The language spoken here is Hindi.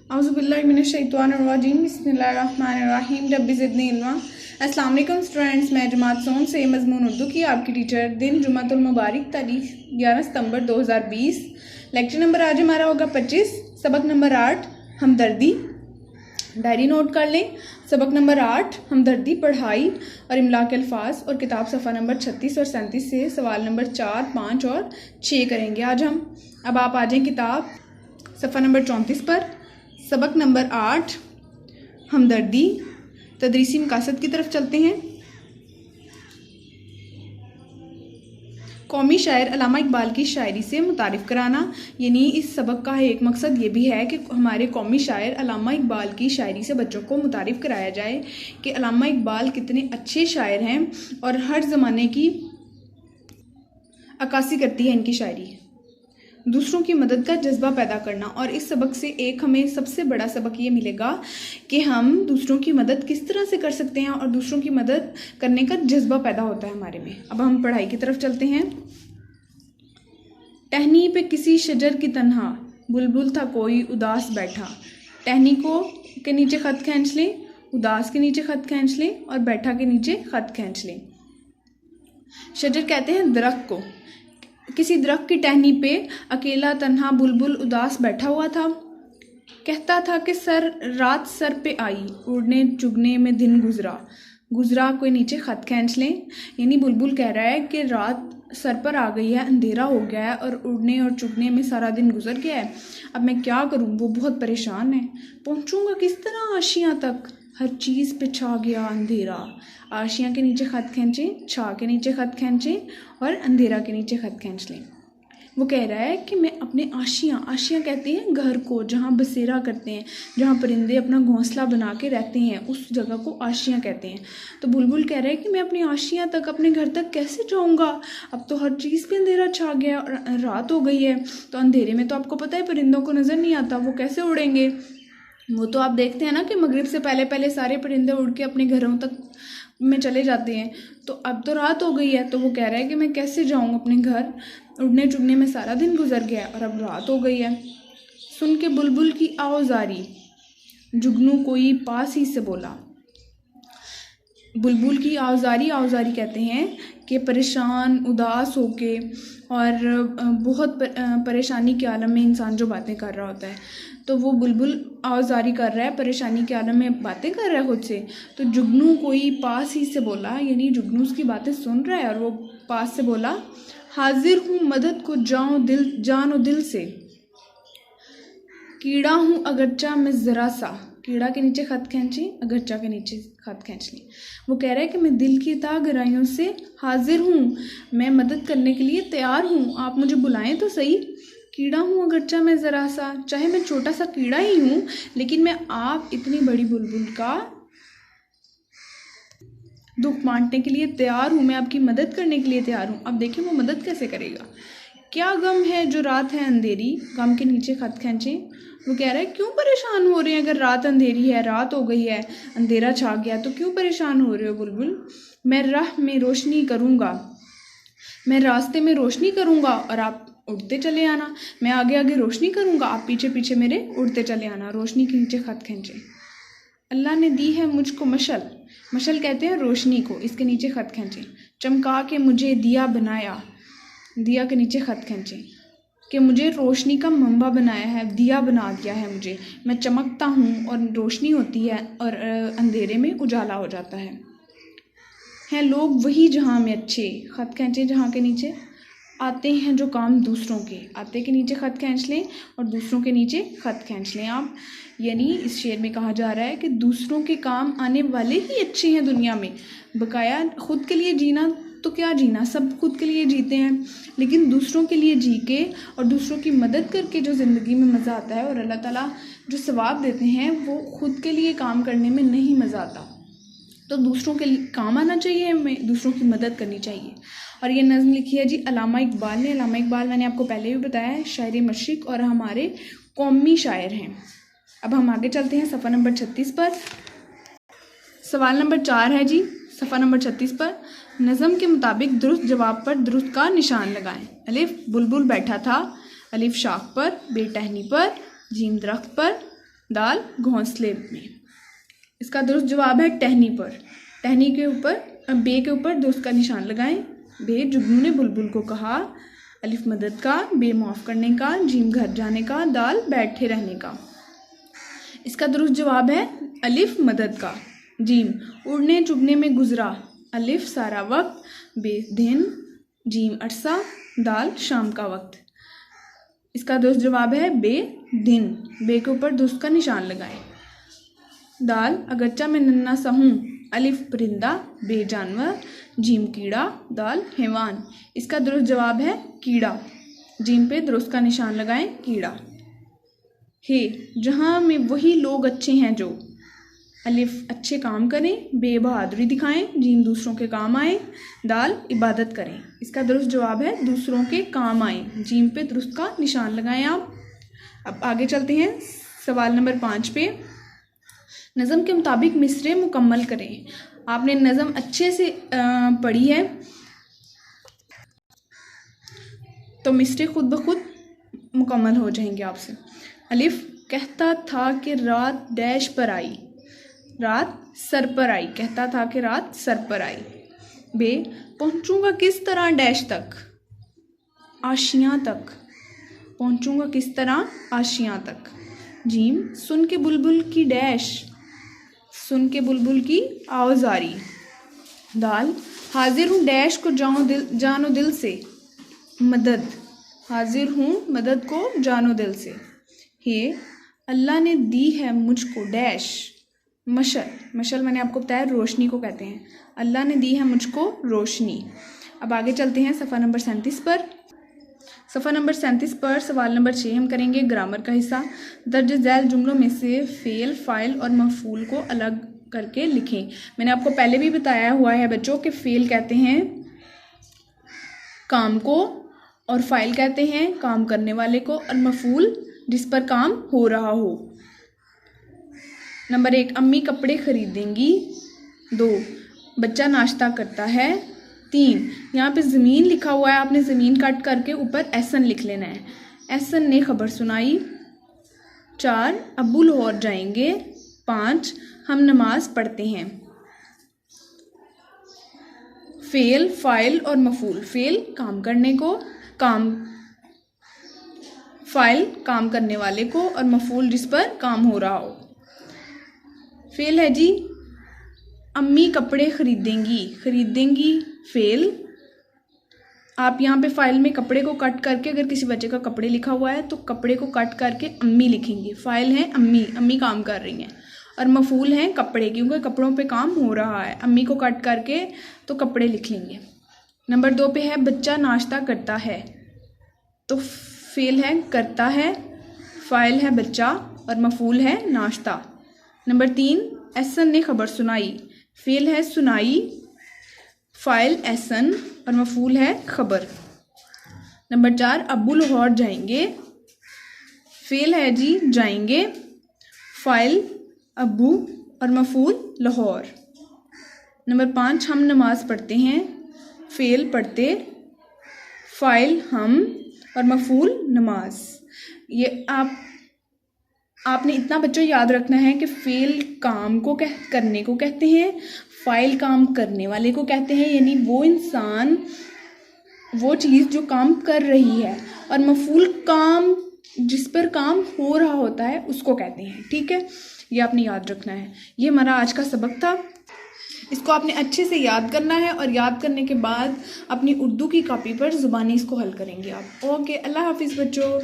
औज़ुबिल्लाहिमिनश्शैतानिर्रजीम बिस्मिल्लाहिर्रहमानिर्रहीम रब्बि ज़िदनी इल्मा। अस्सलाम वालेकुम स्टूडेंट्स, मैं जमात सोन से मज़मून उर्दू की आपकी टीचर। दिन जुमातुल मुबारक, तारीख 11 सितंबर 2020। लेक्चर नंबर आज हमारा होगा 25, सबक नंबर 8 हमदर्दी। डायरी नोट कर लें। सबक नंबर 8 हमदर्दी, पढ़ाई और इमला के अल्फाज, और किताब सफ़ा नंबर 36 और 37 से सवाल नंबर 4, 5 और 6 करेंगे आज हम। अब आप आ जाएँ किताब सफ़ा नंबर 34 पर। सबक नंबर 8 हमदर्दी, तदरीसी मकासद की तरफ चलते हैं। कौमी शायर अल्लामा इकबाल की शायरी से मुतारिफ़ कराना, यानी इस सबक का एक मकसद ये भी है कि हमारे कौमी शायर अल्लामा इकबाल की शायरी से बच्चों को मुतारिफ़ कराया जाए कि अल्लामा इकबाल कितने अच्छे शायर हैं और हर ज़माने की अक्कासी करती है इनकी शायरी। दूसरों की मदद का जज्बा पैदा करना, और इस सबक से एक हमें सबसे बड़ा सबक ये मिलेगा कि हम दूसरों की मदद किस तरह से कर सकते हैं और दूसरों की मदद करने का जज्बा पैदा होता है हमारे में। अब हम पढ़ाई की तरफ चलते हैं। टहनी पे किसी शजर की तन्हा, बुलबुल था कोई उदास बैठा। टहनी को के नीचे ख़त खींच लें, उदास के नीचे ख़त खींच लें और बैठा के नीचे ख़त खींच लें। शजर कहते हैं दरख्त को। किसी दरख्त की टहनी पे अकेला तन्हा बुलबुल उदास बैठा हुआ था। कहता था कि रात सर पे आई, उड़ने चुगने में दिन गुजरा। गुजरा के नीचे ख़त खींच लें, यानी बुलबुल कह रहा है कि रात सर पर आ गई है, अंधेरा हो गया है और उड़ने और चुगने में सारा दिन गुजर गया है। अब मैं क्या करूँ, वो बहुत परेशान है। पहुँचूँगा किस तरह आशियाँ तक, हर चीज़ पे छा गया अंधेरा। आशियाँ के नीचे ख़त खींचें, छा के नीचे ख़त खींचें और अंधेरा के नीचे ख़त खींच लें। वो कह रहा है कि मैं अपने आशियाँ कहते हैं घर को, जहाँ बसेरा करते हैं, जहाँ परिंदे अपना घोंसला बना के रहते हैं, उस जगह को आशियाँ कहते हैं। तो बुलबुल कह रहा है कि मैं अपनी आशियाँ तक, अपने घर तक कैसे जाऊँगा। अब तो हर चीज़ पे अंधेरा छा गया और रात हो गई है, तो अंधेरे में तो आपको पता है परिंदों को नज़र नहीं आता, वो कैसे उड़ेंगे। वो तो आप देखते हैं ना कि मगरिब से पहले पहले सारे परिंदे उड़ के अपने घरों तक में चले जाते हैं। तो अब तो रात हो गई है, तो वो कह रहा है कि मैं कैसे जाऊँ अपने घर, उड़ने चुगने में सारा दिन गुजर गया और अब रात हो गई है। सुन के बुलबुल की आवाज़ारी, जुगनू कोई पास ही से बोला। बुलबुल की आवाज़ारी कहते हैं कि परेशान उदास होके और बहुत परेशानी के आलम में इंसान जो बातें कर रहा होता है, तो वो बुलबुल आवाज़ारी कर रहा है, परेशानी के आलम में बातें कर रहा है खुद से। तो जुगनू कोई पास ही से बोला, यानी जुगनू उसकी बातें सुन रहा है और वो पास से बोला, हाजिर हूँ मदद को जान और दिल से। कीड़ा हूँ अगरचा मैं ज़रा सा। कीड़ा के नीचे ख़त खींचें, अगरचा के नीचे ख़त खींच लें। वो कह रहा है कि मैं दिल की ता गहराइयों से हाजिर हूँ, मैं मदद करने के लिए तैयार हूँ, आप मुझे बुलाएं तो सही। कीड़ा हूँ अगरचा मैं ज़रा सा, चाहे मैं छोटा सा कीड़ा ही हूँ, लेकिन मैं आप इतनी बड़ी बुलबुल का दुख बांटने के लिए तैयार हूँ, मैं आपकी मदद करने के लिए तैयार हूँ। अब देखिए वो मदद कैसे करेगा। क्या गम है जो रात है अंधेरी, गम के नीचे ख़त खींचें। वो कह रहा है क्यों परेशान हो रहे हैं, अगर रात अंधेरी है, रात हो गई है, अंधेरा छा गया, तो क्यों परेशान हो रहे हो बुलबुल। मैं राह में रोशनी करूँगा, मैं रास्ते में रोशनी करूँगा और आप उड़ते चले आना। मैं आगे आगे रोशनी करूँगा, आप पीछे पीछे मेरे उड़ते चले आना। रोशनी के नीचे ख़त खींचें। अल्लाह ने दी है मुझको मशल, मशल कहते हैं रोशनी को, इसके नीचे ख़त खींचें। चमका के मुझे दिया बनाया, दिया के नीचे ख़त खींचें। कि मुझे रोशनी का मंबा बनाया है, दिया बना दिया है मुझे, मैं चमकता हूँ और रोशनी होती है और अंधेरे में उजाला हो जाता है। हैं लोग वही जहाँ में अच्छे, ख़त खींचें जहाँ के नीचे। आते हैं जो काम दूसरों के, आते के नीचे ख़त खींच लें और दूसरों के नीचे ख़त खींच लें आप। यानी इस शेर में कहा जा रहा है कि दूसरों के काम आने वाले ही अच्छे हैं दुनिया में। बकाया खुद के लिए जीना तो क्या जीना, सब खुद के लिए जीते हैं, लेकिन दूसरों के लिए जी के और दूसरों की मदद करके जो ज़िंदगी में मज़ा आता है और अल्लाह ताला जो सवाब देते हैं, वो खुद के लिए काम करने में नहीं मज़ा आता। तो दूसरों के काम आना चाहिए, हमें दूसरों की मदद करनी चाहिए। और ये नज़्म लिखी है जी अल्लामा इकबाल ने। अल्लामा इकबाल मैंने आपको पहले भी बताया है, शायर मशरिक़ और हमारे कौमी शायर हैं। अब हम आगे चलते हैं सफ़ा नंबर 36 पर। सवाल नंबर 4 है जी सफ़ा नंबर 36 पर। नज़म के मुताबिक दुरुस्त जवाब पर दुरुस्त का निशान लगाएं। अलिफ बुलबुल बैठा था, अलिफ शाख पर, बे टहनी पर, जीम दरख्त पर, दाल घोंसले में। इसका दुरुस्त जवाब है टहनी पर। टहनी के ऊपर बे के ऊपर दुरुस्त का निशान लगाएं। बे जुगनू ने बुलबुल को कहा। अलिफ मदद का, बे माफ़ करने का, जीम घर जाने का, दाल बैठे रहने का। इसका दुरुस्त जवाब है अलिफ मदद का। जीम उड़ने चुगने में गुजरा। अलिफ सारा वक्त, बे दिन, जीम अरसा, दाल शाम का वक्त। इसका दुरुस्त जवाब है बे दिन। बे के ऊपर दुरुस्त का निशान लगाएं। दाल अगरचा मैं नन्ना सा हूँ। अलिफ परिंदा, बे जानवर, जीम कीड़ा, दाल हैवान। इसका दुरुस्त जवाब है कीड़ा। जीम पे दुरुस्त का निशान लगाएं, कीड़ा। हे जहाँ में वही लोग अच्छे हैं जो। अलिफ अच्छे काम करें, बे बहादुरी दिखाएं, जीम दूसरों के काम आए, दाल इबादत करें। इसका दुरुस्त जवाब है दूसरों के काम आए। जीम पे दुरुस्त का निशान लगाएं आप। अब आगे चलते हैं सवाल नंबर 5 पे। नज़म के मुताबिक मिसरे मुकम्मल करें। आपने नज़म अच्छे से पढ़ी है तो मिसरे खुद ब खुद मुकम्मल हो जाएंगे आपसे। अलिफ कहता था कि रात डैश पर आई। रात सर पर आई। कहता था कि रात सर पर आई। बे पहुँचूँगा किस तरह डैश तक, आशियाँ तक। पहुँचूँगा किस तरह, आशियाँ तक। जीम सुन के बुलबुल की डैश, सुन के बुलबुल की आवाज़ारी। दाल हाजिर हूँ डैश को जानो दिल से, मदद। हाजिर हूँ मदद को जानो दिल से। हे अल्लाह ने दी है मुझको डैश, मशल। मशल मैंने आपको बताया रोशनी को कहते हैं। अल्लाह ने दी है मुझको रोशनी। अब आगे चलते हैं सफ़ा नंबर 37 पर। सफ़ा नंबर 37 पर सवाल नंबर 6 हम करेंगे ग्रामर का हिस्सा। दर्ज झैल जुमलों में से फ़ेल, फ़ाइल और मफ़ूल को अलग करके लिखें। मैंने आपको पहले भी बताया हुआ है बच्चों कि फ़ेल कहते हैं काम को, और फ़ाइल कहते हैं काम करने वाले को, और मफ़ूल जिस पर काम हो रहा हो। नंबर 1 अम्मी कपड़े खरीदेंगी। 2 बच्चा नाश्ता करता है। 3 यहाँ पे ज़मीन लिखा हुआ है, आपने ज़मीन कट करके ऊपर एहसन लिख लेना है। एहसन ने खबर सुनाई। 4 अब्बू लाहौर जाएंगे। 5 हम नमाज पढ़ते हैं। फ़ेल, फ़ाइल और मफ़ूल। फ़ेल काम करने को, काम फ़ाइल काम करने वाले को, और मफ़ूल जिस पर काम हो रहा हो। फ़ेल है जी अम्मी कपड़े खरीदेंगी। खरीदेंगी फ़ेल। आप यहाँ पे फ़ाइल में कपड़े को कट करके, अगर किसी बच्चे का कपड़े लिखा हुआ है तो कपड़े को कट करके अम्मी लिखेंगे। फ़ाइल है अम्मी, अम्मी काम कर रही हैं, और मफ़ूल हैं कपड़े, क्योंकि कपड़ों पे काम हो रहा है। अम्मी को कट करके तो कपड़े लिख लेंगे। नंबर 2 पे है बच्चा नाश्ता करता है, तो फ़ेल है करता है, फ़ाइल है बच्चा और मफ़ूल है नाश्ता। नंबर 3 एहसन ने खबर सुनाई। फ़ेल है सुनाई, फ़ाइल एहसन और मफ़ूल है खबर। नंबर 4 अब्बू लाहौर जाएंगे। फ़ेल है जी जाएंगे, फ़ाइल अब्बू और मफ़ूल लाहौर। नंबर 5 हम नमाज पढ़ते हैं। फ़ेल पढ़ते, फ़ाइल हम और मफ़ूल नमाज। ये आपने इतना बच्चों याद रखना है कि फ़ेल काम को करने को कहते हैं, फ़ाइल काम करने वाले को कहते हैं, यानी वो इंसान वो चीज़ जो काम कर रही है, और मफ़ूल काम जिस पर काम हो रहा होता है उसको कहते हैं। ठीक है, ये आपने याद रखना है। ये हमारा आज का सबक था। इसको आपने अच्छे से याद करना है, और याद करने के बाद अपनी उर्दू की कॉपी पर ज़ुबानी इसको हल करेंगे आप। ओके, अल्लाह हाफिज़ बच्चों।